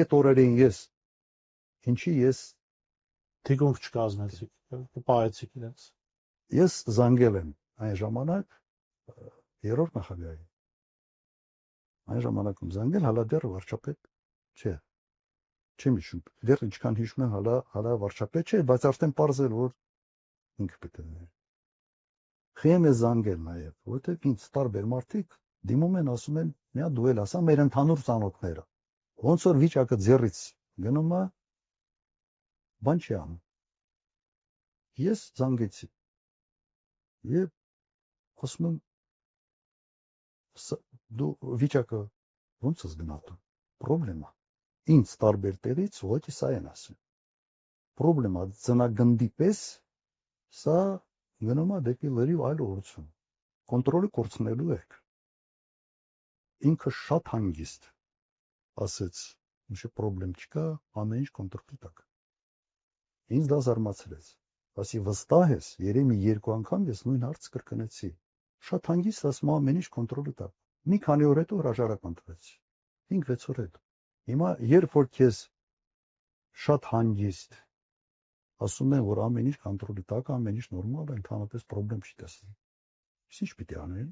այդ օրերին ես ինչի ես Թիկունք չկազմեցիք, պահեցիք իրենց։ ես զանգել եմ այն ժամանակ երրորդ նախագահի։ Այն ժամանակում զանգել հալա դեռ վարչապետ չէ։ Չեմ հիշում, դեռ ինչքան հիշում եմ հալա վարչապետ չէ, բայց արդեն պարզել որ ինքը պետք է լիներ։ Խեմ է զանգել նաև, որովհետև ինձ տարբեր մարդիկ դիմում են ասում են, միա դու էլ ասա մեր ընդհանուր ծանոթները։ Ոնց որ վիճակը ձեռից գնում է, բան չի անում։ Ես զանգեցի եւ ասում եմ դու վիճակը ոնց ես գնահատում։ Պրոբլեմա։ Ինձ տարբեր տեղից ուղղակի սա են ասում։ Պրոբլեմա ծնագնդի պես սա գնում է դեպի լրիվ այլ ուղղություն։ Կոնտրոլը կորցնելու եք։ Ինքը շատ հանգիստ ասեց, ինչ պրոբլեմ չկա, ամեն ինչ կոնտրոլի տակ։ Ինձ դա զարմացրեց։ Ասի վստահ ես, երեմի 2 անգամ ես նույն հարցը կրկնեցի։ Շատ հանգիստ ասում ամեն ինչ կոնտրոլի տակ։ Մի քանի օր հետո հրաժարակ ընտրվեց։ 5-6 օր հետո։ Հիմա երբ որ քեզ շատ հանգիստ ասում են, որ ամեն ինչ կոնտրոլի տակ, ամեն ինչ նորմալ է, ընդհանրապես պրոբլեմ չի տեսնում։ Ինչ պիտի անեն։